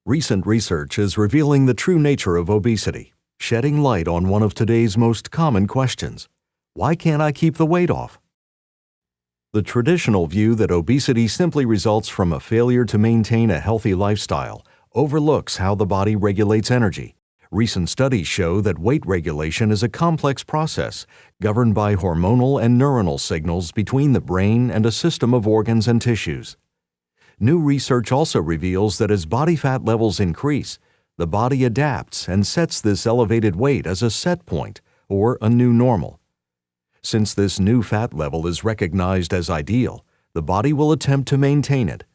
Recent research is revealing the true nature of obesity, shedding light on one of today's most common questions. Why can't I keep the weight off? The traditional view that obesity simply results from a failure to maintain a healthy lifestyle overlooks how the body regulates energy. Recent studies show that weight regulation is a complex process governed by hormonal and neuronal signals between the brain and a system of organs and tissues. New research also reveals that as body fat levels increase, the body adapts and sets this elevated weight as a set point or a new normal. Since this new fat level is recognized as ideal, the body will attempt to maintain it.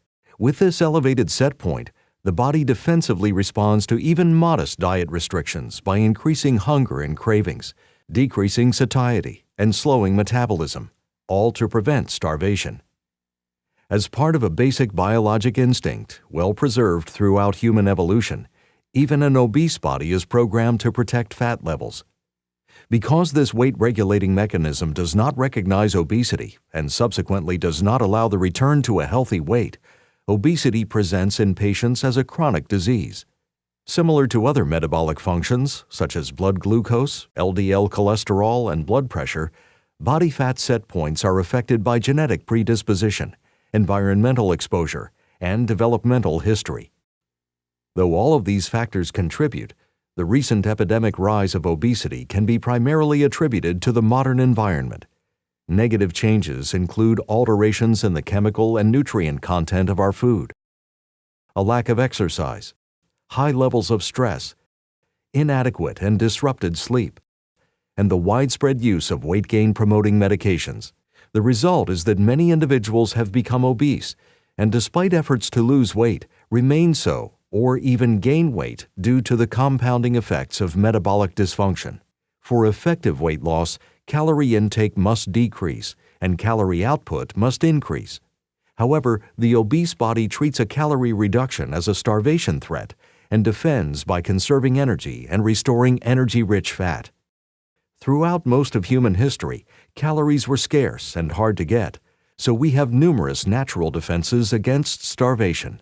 With this elevated set point, the body defensively responds to even modest diet restrictions by increasing hunger and cravings, decreasing satiety, and slowing metabolism, all to prevent starvation. As part of a basic biologic instinct, well preserved throughout human evolution, even an obese body is programmed to protect fat levels. Because this weight-regulating mechanism does not recognize obesity and subsequently does not allow the return to a healthy weight, obesity presents in patients as a chronic disease. Similar to other metabolic functions, such as blood glucose, LDL cholesterol, and blood pressure, body fat set points are affected by genetic predisposition, environmental exposure, and developmental history. Though all of these factors contribute, the recent epidemic rise of obesity can be primarily attributed to the modern environment. Negative changes include alterations in the chemical and nutrient content of our food, a lack of exercise, high levels of stress, inadequate and disrupted sleep, and the widespread use of weight gain-promoting medications. The result is that many individuals have become obese and, despite efforts to lose weight, remain so or even gain weight due to the compounding effects of metabolic dysfunction. For effective weight loss, calorie intake must decrease and calorie output must increase. However, the obese body treats a calorie reduction as a starvation threat and defends by conserving energy and restoring energy-rich fat. Throughout most of human history, calories were scarce and hard to get, so we have numerous natural defenses against starvation.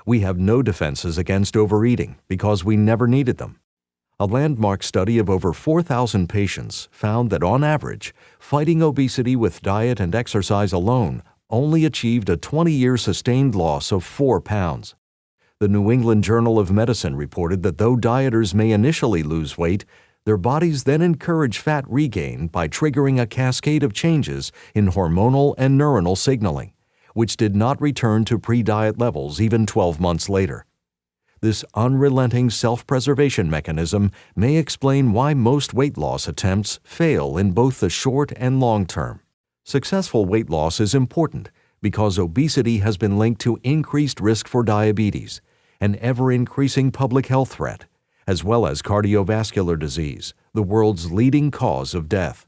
We have no defenses against overeating because we never needed them. A landmark study of over 4,000 patients found that on average, fighting obesity with diet and exercise alone only achieved a 20-year sustained loss of 4 pounds. The New England Journal of Medicine reported that though dieters may initially lose weight, their bodies then encourage fat regain by triggering a cascade of changes in hormonal and neuronal signaling, which did not return to pre-diet levels even 12 months later. This unrelenting self-preservation mechanism may explain why most weight loss attempts fail in both the short and long term. Successful weight loss is important because obesity has been linked to increased risk for diabetes, an ever-increasing public health threat, as well as cardiovascular disease, the world's leading cause of death.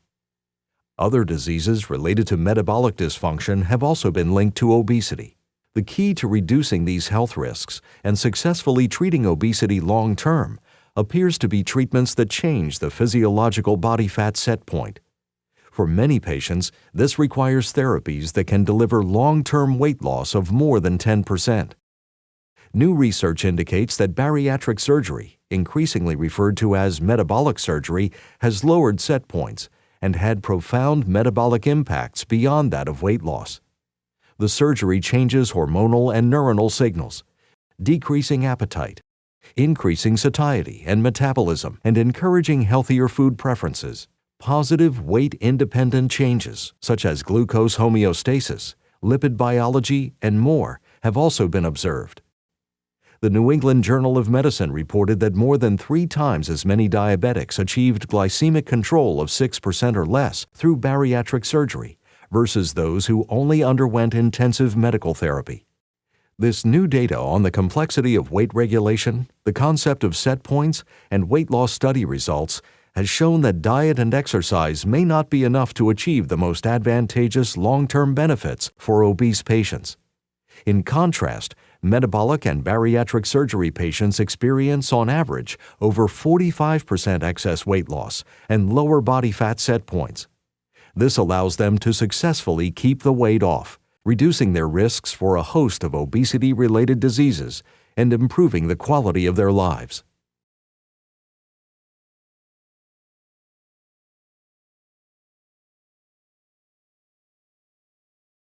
Other diseases related to metabolic dysfunction have also been linked to obesity. The key to reducing these health risks and successfully treating obesity long-term appears to be treatments that change the physiological body fat set point. For many patients, this requires therapies that can deliver long-term weight loss of more than 10%. New research indicates that bariatric surgery, increasingly referred to as metabolic surgery, has lowered set points and had profound metabolic impacts beyond that of weight loss. The surgery changes hormonal and neuronal signals, decreasing appetite, increasing satiety and metabolism, and encouraging healthier food preferences. Positive weight-independent changes, such as glucose homeostasis, lipid biology, and more, have also been observed. The New England Journal of Medicine reported that more than 3 times as many diabetics achieved glycemic control of 6% or less through bariatric surgery versus those who only underwent intensive medical therapy. This new data on the complexity of weight regulation, the concept of set points, and weight loss study results has shown that diet and exercise may not be enough to achieve the most advantageous long-term benefits for obese patients. In contrast, metabolic and bariatric surgery patients experience, on average, over 45% excess weight loss and lower body fat set points. This allows them to successfully keep the weight off, reducing their risks for a host of obesity-related diseases and improving the quality of their lives.